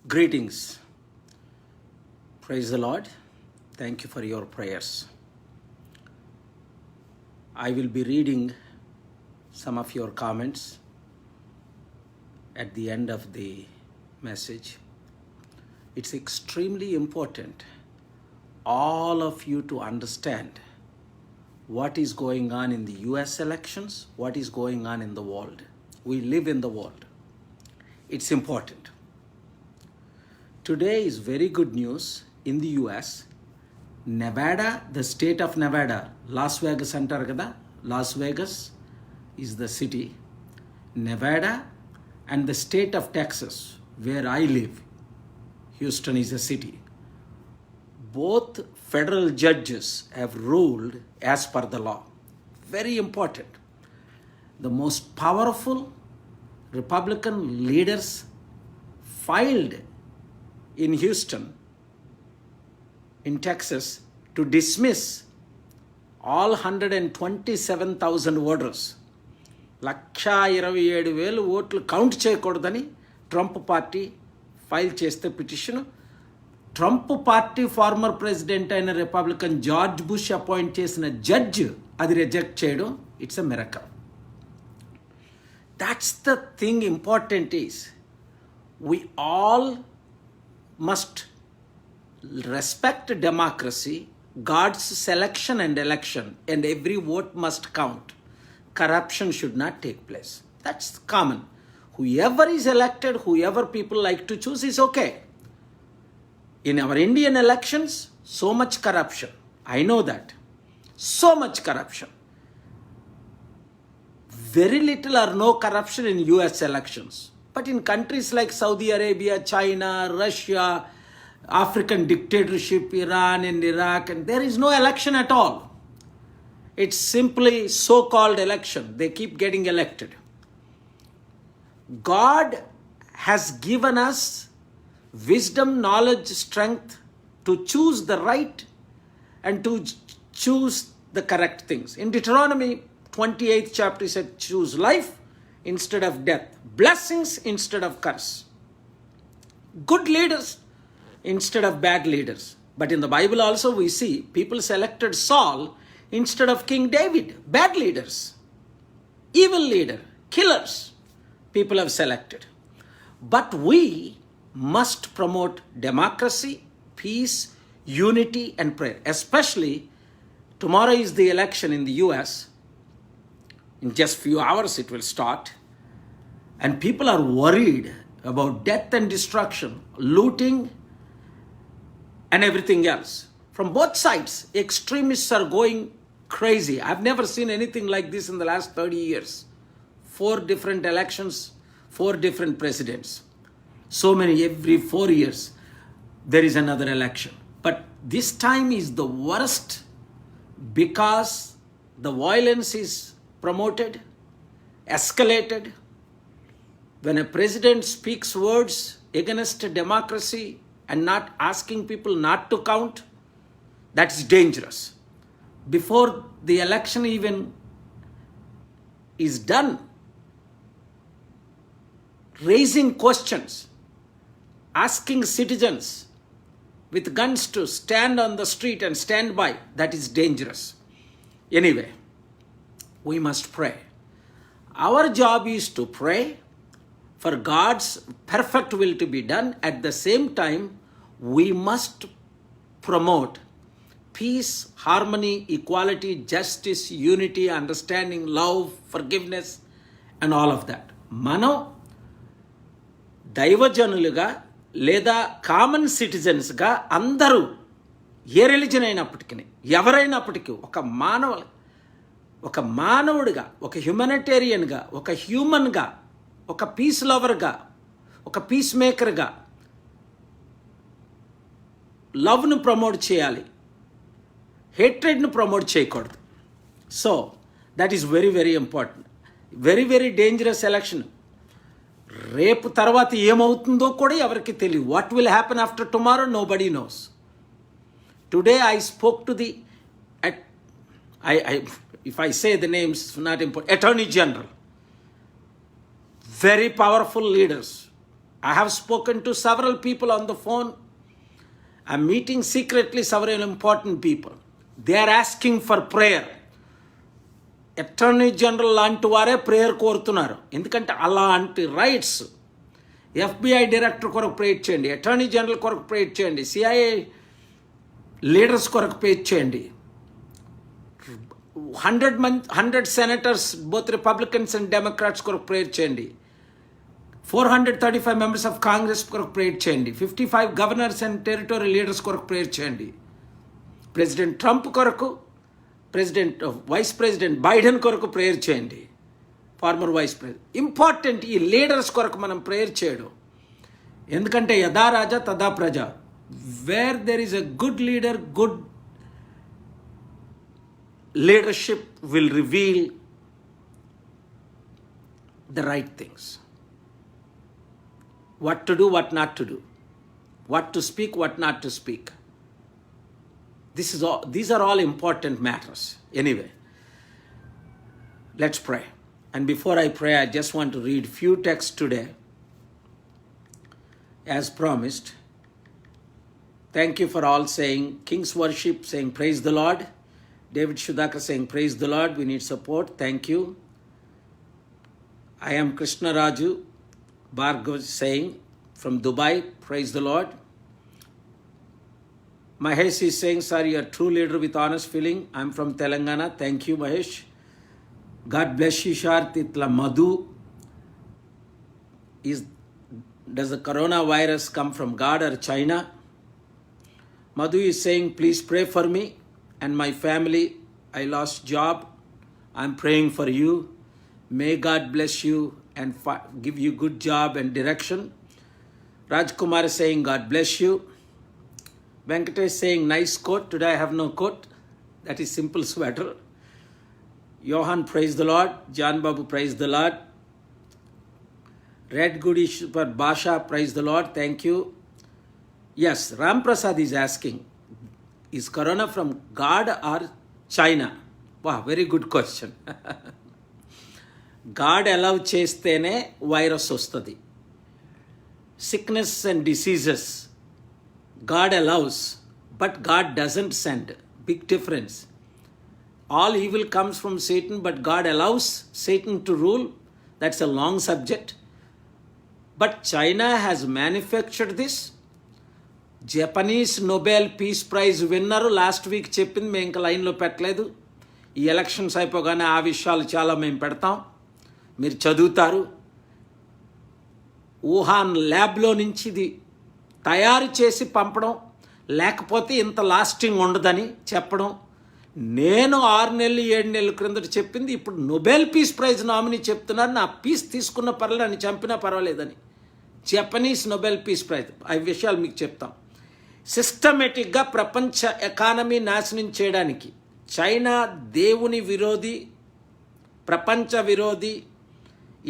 Greetings. Praise the Lord. Thank you for your prayers. I will be reading some of your comments at the end of the message. It's extremely important all of you to understand what is going on in the US elections, what is going on in the world. We live in the world. It's important. Today is very good news in the US. Nevada, the state of Nevada, Las Vegas antaru kada, Las Vegas is the city. Nevada and the state of Texas, where I live, Houston is a city. Both federal judges have ruled as per the law. Very important. The most powerful Republican leaders filed in Houston, in Texas, to dismiss all 127,000 voters. 127,000 ఓట్లు count చేయకూడదని Trump party file చేస్తే petition. Trump party former president అయిన Republican George bush appoint చేసిన judge అది reject చేయడం, it's a miracle. That's the thing. Important is we all must respect democracy, God's selection and election, and every vote must count. Corruption should not take place. That's common. Whoever is elected, whoever people like to choose is okay. In our Indian elections, so much corruption. I know that. So much corruption. Very little or no corruption in US elections. But in countries like Saudi Arabia, China, Russia, African dictatorship, Iran and Iraq, and there is no election at all. It's simply so-called election. They keep getting elected. God has given us wisdom, knowledge, strength to choose the right and to choose the correct things. In Deuteronomy 28th chapter, it said, choose life instead of death, blessings instead of curse, good leaders instead of bad leaders. But in the Bible also we see people selected Saul instead of King David. Bad leaders, evil leader, killers, people have selected. But we must promote democracy, peace, unity and prayer. Especially tomorrow is the election in the US. In just few hours it will start. And people are worried about death and destruction, looting and everything else. From both sides, extremists are going crazy. I've never seen anything like this in the last 30 years. 4 different elections, 4 different presidents. So many, every 4 years, there is another election. But this time is the worst because the violence is promoted, escalated. When a president speaks words against democracy and not asking people not to count, that's dangerous. Before the election even is done, raising questions, asking citizens with guns to stand on the street and stand by, that is dangerous. Anyway, we must pray. Our job is to pray for God's perfect will to be done. At the same time, we must promote peace, harmony, equality, justice, unity, understanding, love, forgiveness, and all of that. మనం దైవజనులుగా లేదా common సిటిజన్స్గా అందరూ ఏ religion అయినప్పటికీ, ఎవరైనప్పటికీ ఒక మానవుడిగా, ఒక హ్యూమనిటేరియన్గా, ఒక హ్యూమన్గా, ఒక piece లవర్గా, ఒక పీస్ మేకర్గా లవ్ను ప్రమోట్ చేయాలి, హేట్రెడ్ను ప్రమోట్ చేయకూడదు. So that is very very important. Very very dangerous election. రేపు తర్వాత ఏమవుతుందో కూడా ఎవరికి తెలియదు. What will happen after tomorrow nobody knows. Today I spoke to the if I say the names, not important, Attorney General, very powerful leaders, I have spoken to several people on the phone. I'm meeting secretly several important people. They are asking for prayer. Attorney general లాంటి వారే prayer కోరుతున్నారు. ఎందుకంటే అలాంటి rights FBI director కొరకు prayer చేయండి, attorney general కొరకు prayer చేయండి, CIA leaders కొరకు ప్రేయర్ చేయండి. 100 senators both Republicans and Democrats కొరకు ప్రేయర్ చేయండి. 435 మెంబర్స్ ఆఫ్ కాంగ్రెస్ కొరకు ప్రేయర్ చేయండి. 55 గవర్నర్స్ అండ్ టెరిటోరియల్ లీడర్స్ కొరకు ప్రేయర్ చేయండి. ప్రెసిడెంట్ ట్రంప్ కొరకు, వైస్ ప్రెసిడెంట్ బైడెన్ కొరకు ప్రేయర్ చేయండి. Former vice president. ఇంపార్టెంట్ ఈ లీడర్స్ కొరకు మనం ప్రేయర్ చేయడం. ఎందుకంటే యథా రాజా తదా ప్రజ. Where there is a good leader, good leadership will reveal the right things. What to do, what not to do, what to speak, what not to speak. These are all important matters. Anyway, let's pray. And before I pray, I just want to read few texts today. As promised, thank you for all saying King's Worship, saying praise the Lord. David Shudhakar saying praise the Lord. We need support. Thank you. I am Krishna Raju Bhargav saying from Dubai, praise the Lord. Mahesh is saying, sir, you are true leader with honest feeling. I'm from Telangana. Thank you, Mahesh. God bless you, Shartitla Madhu. Does the coronavirus come from God or China? Madhu is saying, please pray for me and my family. I lost job. I'm praying for you. May God bless you and give you good job and direction. Rajkumar is saying, God bless you. Venkatesh saying, nice coat. Today I have no coat. That is simple sweater. Johan, praise the Lord. John Babu, praise the Lord. Red Goody Super Basha, praise the Lord. Thank you. Yes, Ram Prasad is asking, is corona from God or China? Wow, very good question. God allow చేస్తేనే virus వస్తుంది. Sickness and diseases God allows, but God doesn't send. Big difference. All evil comes from Satan, but God allows Satan to rule. That's a long subject. But China has manufactured this. Japanese Nobel peace prize winner last week చెప్పింది, మేము ఇంకా లైన్లో పెట్టలేదు. ఈ elections అయిపోగానే ఆ విషయాలు చాలా మేము పెడతాం, మీరు చదువుతారు. వుహాన్ ల్యాబ్లో నుంచి ఇది తయారు చేసి పంపడం, లేకపోతే ఇంత లాస్టింగ్ ఉండదని చెప్పడం. నేను 6 నెలలు 7 నెలల క్రిందట చెప్పింది ఇప్పుడు నోబెల్ పీస్ ప్రైజ్ నామినీ చెప్తున్నారు. నా పీస్ తీసుకున్న పర్వాలేదు, అని చంపినా పర్వాలేదని. Japanese Nobel peace prize. ఆ విషయాలు మీకు చెప్తాం. సిస్టమేటిక్గా ప్రపంచ ఎకానమీ నాశనం చేయడానికి చైనా దేవుని విరోధి, ప్రపంచ విరోధి.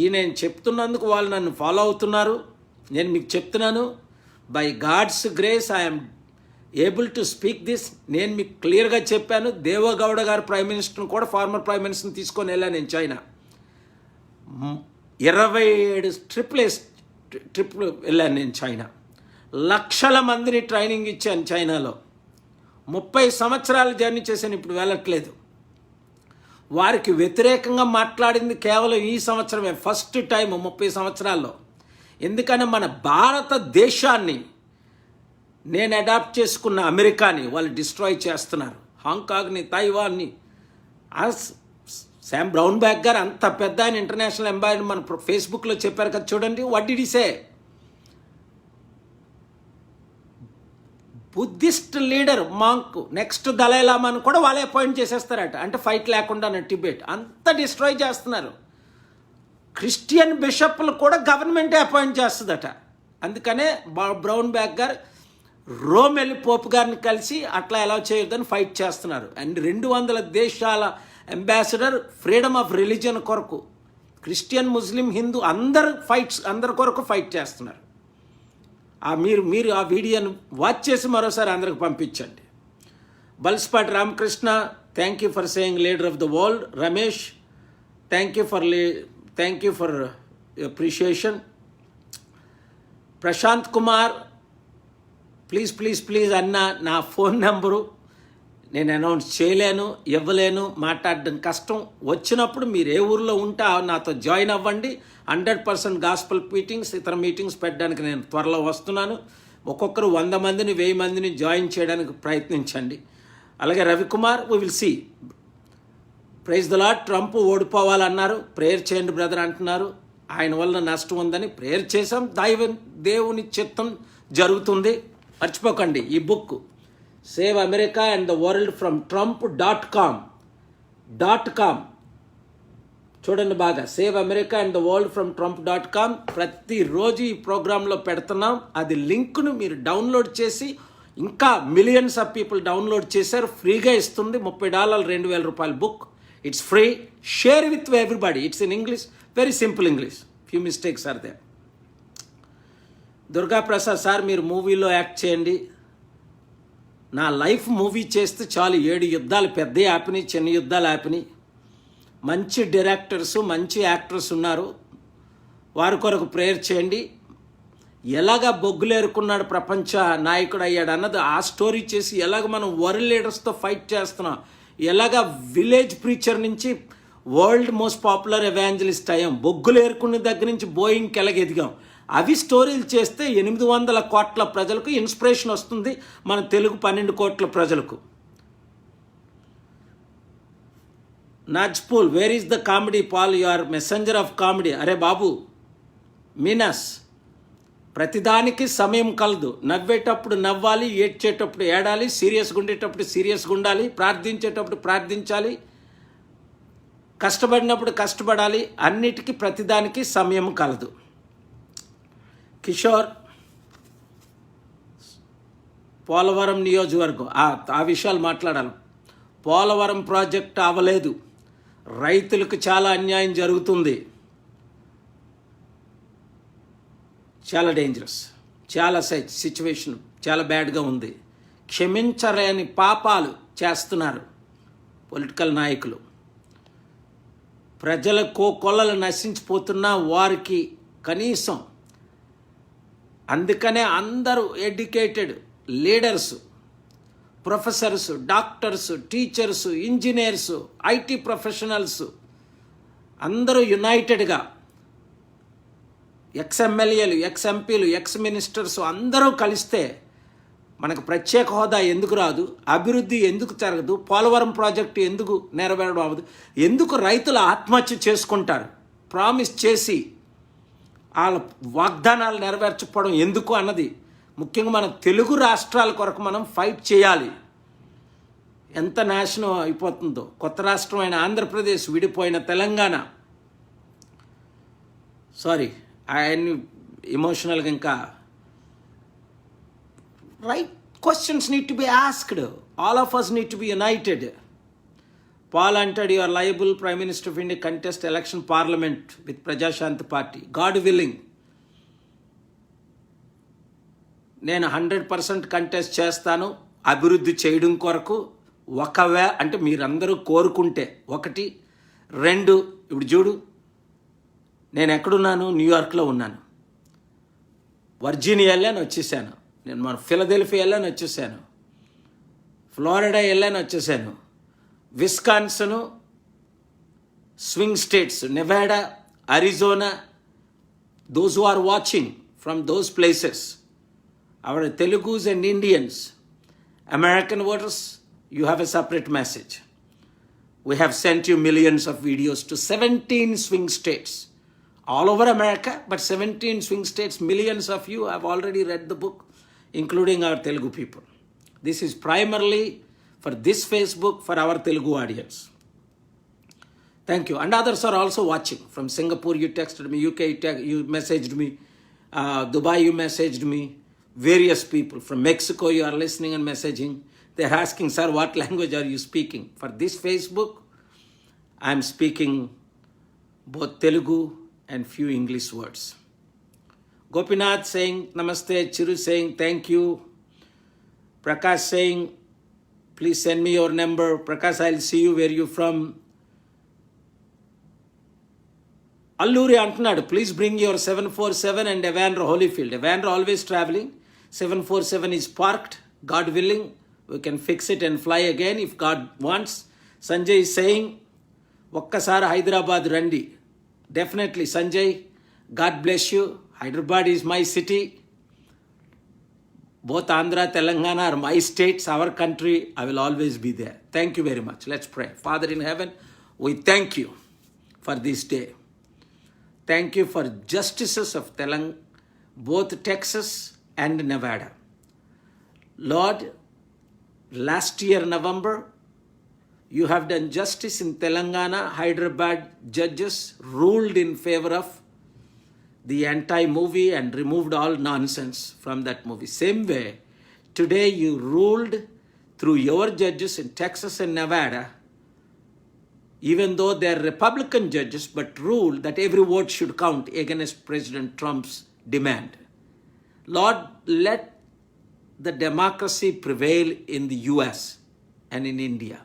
ఈ నేను చెప్తున్నందుకు వాళ్ళు నన్ను ఫాలో అవుతున్నారు. నేను మీకు చెప్తున్నాను, by God's grace I'm able to speak this. నేను మీకు క్లియర్గా చెప్పాను. దేవగౌడ గారు ప్రైమ్ మినిస్టర్ని కూడా, ఫార్మర్ ప్రైమ్ మినిస్టర్ని తీసుకొని వెళ్ళాను నేను చైనా. 27 ట్రిప్లు వెళ్ళాను నేను చైనా. లక్షల మందిని ట్రైనింగ్ ఇచ్చాను చైనాలో. 30 సంవత్సరాలు జర్నీ చేశాను, ఇప్పుడు వెళ్ళట్లేదు. వారికి వ్యతిరేకంగా మాట్లాడింది కేవలం ఈ సంవత్సరమే, ఫస్ట్ టైం 30 సంవత్సరాల్లో. ఎందుకని మన భారతదేశాన్ని, నేను అడాప్ట్ చేసుకున్న అమెరికాని వాళ్ళు డిస్ట్రాయ్ చేస్తున్నారు. హాంకాంగ్ని, తైవాన్ని. శామ్ బ్రౌన్ బ్యాగ్ గారు అంత పెద్ద ఆయన ఇంటర్నేషనల్ ఎంబైడీ మన ఫేస్బుక్లో చెప్పారు కదా, చూడండి. What did he say? Buddhist leader monk next దలైలామాను కూడా వాళ్ళే అపాయింట్ చేసేస్తారట. అంటే ఫైట్ లేకుండా టిబెట్ అంతా డిస్ట్రాయ్ చేస్తున్నారు. క్రిస్టియన్ బిషప్లు కూడా గవర్నమెంటే అపాయింట్ చేస్తుందట. అందుకనే బ్రౌన్ బ్యాగ్ గారు రోమ్ వెళ్ళి పోప్ గారిని కలిసి అట్లా ఎలా చేయొద్దని ఫైట్ చేస్తున్నారు. అండ్ 200 దేశాల అంబాసిడర్ ఫ్రీడమ్ ఆఫ్ రిలీజియన్ కొరకు, క్రిస్టియన్, ముస్లిం, హిందూ అందరి కొరకు ఫైట్ చేస్తున్నారు. మీరు ఆ వీడియోను వాచ్ చేసి మరోసారి అందరికి పంపించండి. బల్స్పాటి Ramakrishna, thank you for saying leader of the world. Ramesh, thank you for appreciation. Prashanth Kumar, please అన్న, నా ఫోన్ నెంబరు నేను అనౌన్స్ చేయలేను, ఇవ్వలేను, మాట్లాడడం కష్టం. వచ్చినప్పుడు మీరు ఏ ఊర్లో ఉంటే నాతో జాయిన్ అవ్వండి. 100% గాస్పల్ మీటింగ్స్, ఇతర మీటింగ్స్ పెట్టడానికి నేను త్వరలో వస్తున్నాను. ఒక్కొక్కరు 100 మందిని 1000 మందిని జాయిన్ చేయడానికి ప్రయత్నించండి. అలాగే Ravikumar, we will see. Praise the Lord. Trump ఓడిపోవాలన్నారు, ప్రేయర్ చేయండి బ్రదర్ అంటున్నారు. ఆయన వల్ల నష్టం ఉందని ప్రేయర్ చేశాం. దేవుని చిత్తం జరుగుతుంది. మర్చిపోకండి ఈ book save America and the world from trump.com. చూడండి బాగా, save America and the world from trump.com. ప్రతిరోజు ఈ ప్రోగ్రాంలో పెడుతున్నాం. అది లింక్ను మీరు డౌన్లోడ్ చేసి, ఇంకా మిలియన్స్ ఆఫ్ పీపుల్ డౌన్లోడ్ చేశారు, ఫ్రీగా ఇస్తుంది. $30, $2,000 book. It's free. Share with everybody. It's in English, very simple English. Few mistakes are there. Durgaprasad sir, మీరు మూవీలో యాక్ట్ చేయండి. నా లైఫ్ మూవీ చేస్తే చాలు. 7 యుద్ధాలు పెద్ద ఆపినాయి, చిన్న యుద్ధాలు ఆపినాయి. మంచి డైరెక్టర్స్, మంచి యాక్టర్స్ ఉన్నారు. వారి కొరకు ప్రేయర్ చేయండి. ఎలాగ బొగ్గులేరుకున్నాడు, ప్రపంచ నాయకుడు అయ్యాడు అన్నది ఆ స్టోరీ చేసి, ఎలాగ మనం వరల్డ్ లీడర్స్తో ఫైట్ చేస్తున్నాం, ఎలాగ విలేజ్ ప్రీచర్ నుంచి వరల్డ్ మోస్ట్ పాపులర్ ఎవాంజలిస్ట్ అయ్యాం, బొగ్గులేరుకున్న దగ్గర నుంచి బోయింగ్కి ఎలాగ ఎదిగాం, అవి స్టోరీలు చేస్తే 800 కోట్ల ప్రజలకు ఇన్స్పిరేషన్ వస్తుంది. మన తెలుగు 12 కోట్ల ప్రజలకు. నాజ్పూల్, where is the comedy pal? You are messenger of comedy. అరే బాబు మీనస్, ప్రతిదానికి సమయం కలదు. నవ్వేటప్పుడు నవ్వాలి, ఏడ్చేటప్పుడు ఏడాలి, సీరియస్గా ఉండేటప్పుడు సీరియస్గా ఉండాలి, ప్రార్థించేటప్పుడు ప్రార్థించాలి, కష్టపడినప్పుడు కష్టపడాలి. అన్నిటికీ ప్రతిదానికి సమయం కలదు. కిషోర్, పోలవరం నియోజకవర్గం, ఆ విషయాలు మాట్లాడాలి. పోలవరం ప్రాజెక్ట్ అవ్వలేదు, రైతులకు చాలా అన్యాయం జరుగుతుంది. చాలా డేంజరస్, చాలా సిచ్యువేషన్ చాలా బ్యాడ్గా ఉంది. క్షమించలేని పాపాలు చేస్తున్నారు పొలిటికల్ నాయకులు. ప్రజల కోకొల్లలు నశించిపోతున్నా వారికి కనీసం, అందుకనే అందరూ educated leaders, professors, doctors, teachers, engineers, IT professionals అందరూ యునైటెడ్గా, ఎక్స్ఎమ్మెల్యేలు, ఎక్స్ఎంపీలు, ఎక్స్ మినిస్టర్స్ అందరూ కలిస్తే మనకు ప్రత్యేక హోదా ఎందుకు రాదు, అభివృద్ధి ఎందుకు జరగదు, పోలవరం ప్రాజెక్టు ఎందుకు నెరవేరడం అవ్వదు, ఎందుకు రైతులు ఆత్మహత్య చేసుకుంటారు, ప్రామిస్ చేసి వాళ్ళ వాగ్దానాలు నెరవేర్చకపోవడం ఎందుకు అన్నది ముఖ్యంగా మన తెలుగు రాష్ట్రాల కొరకు మనం ఫైట్ చేయాలి. ఎంత నాశనం అయిపోతుందో. కొత్త రాష్ట్రమైన ఆంధ్రప్రదేశ్ విడిపోయిన తెలంగాణ, సారీ ఆయన్ని ఎమోషనల్గా, ఇంకా right questions need to be asked. All of us need to be united. Paul అంటాడు, you are liable, Prime Minister of India, contest election parliament with Prajashanti Party. God willing. నేను 100% కంటెస్ట్ చేస్తాను అభివృద్ధి చేయడం కొరకు. అంటే మీరందరూ కోరుకుంటే. 1, 2, ఇప్పుడు చూడు, నేను ఎక్కడున్నాను? న్యూయార్క్లో ఉన్నాను. వర్జీనియా వెళ్ళాను, వచ్చేసాను. నేను మన ఫిలదెల్ఫియా వెళ్ళాను, వచ్చేసాను. ఫ్లోరిడా వెళ్ళాను, వచ్చేసాను. Wisconsin, swing states, Nevada, Arizona, those who are watching from those places, our Telugus and Indians, American voters, you have a separate message. We have sent you millions of videos to 17 swing states all over America, but 17 swing states, millions of you have already read the book, including our Telugu people. This is primarily for this Facebook, for our Telugu audience. Thank you. And others are also watching. From Singapore, you texted me. UK, you messaged me. Dubai, you messaged me. Various people. From Mexico, you are listening and messaging. They're asking, sir, what language are you speaking? For this Facebook, I'm speaking both Telugu and few English words. Gopinath saying namaste. Chiru saying thank you. Prakash saying, please send me your number. Prakash, I'll see you where you're from. Alluri అంటున్నాడు, please bring your 747 and Evander Holyfield. Evander always travelling. 747 is parked. God willing, we can fix it and fly again if God wants. Sanjay is saying, ఒక్కసారి హైదరాబాద్ రండి. Definitely Sanjay, God bless you. Hyderabad is my city. Both Andhra, Telangana are my states, our country. I will always be there. Thank you very much. Let's pray. Father in heaven, we thank you for this day. Thank you for justices of both Texas and Nevada. Lord, last year November, you have done justice in Telangana. Hyderabad judges ruled in favor of the anti-movie and removed all nonsense from that movie. Same way, today you ruled through your judges in Texas and Nevada, even though they are Republican judges, but ruled that every vote should count against President Trump's demand. Lord, let the democracy prevail in the US and in India.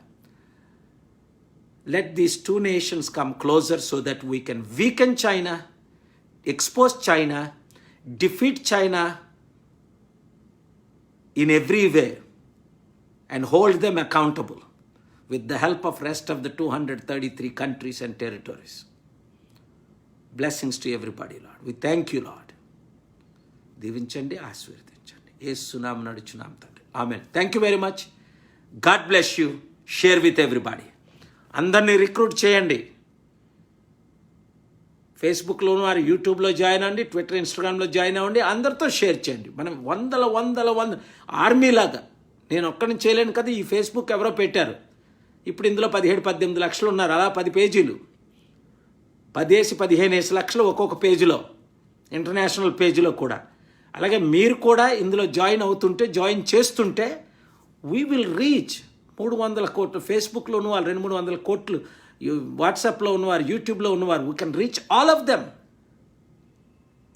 Let these two nations come closer so that we can weaken China, expose China, defeat China in every way, and hold them accountable with the help of rest of the 233 countries and territories. Blessings to everybody, Lord. We thank you, Lord. దీవించండి, ఆశీర్వదించండి. యేసు నామమున నడుచున్నాం తండ్రి. ఆమేన్. Thank you very much. God bless you. Share with everybody. అందరినీ recruit చేయండి. ఫేస్బుక్లోను వారు యూట్యూబ్లో జాయిన్ అవ్వండి, ట్విట్టర్, ఇన్స్టాగ్రామ్లో జాయిన్ అవ్వండి. అందరితో షేర్ చేయండి. మనం వందల ఆర్మీలాగా. నేను ఒక్కడిని చేయలేను కదా. ఈ ఫేస్బుక్ ఎవరో పెట్టారు. ఇప్పుడు ఇందులో 17-18 లక్షలు ఉన్నారు. అలా 10 పేజీలు, 15 లక్షలు ఒక్కొక్క పేజీలో, ఇంటర్నేషనల్ పేజీలో కూడా. అలాగే మీరు కూడా ఇందులో జాయిన్ అవుతుంటే, జాయిన్ చేస్తుంటే వీ విల్ రీచ్ 300 కోట్లు. ఫేస్బుక్లో ఉన్నవారు 200-300 కోట్లు, వాట్సాప్లో ఉన్నవారు, యూట్యూబ్లో ఉన్నవారు. We can reach all of them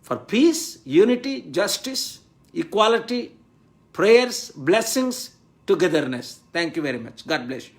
for piece, unity, justice, equality, prayers, blessings, togetherness. Thank you very much. God bless you.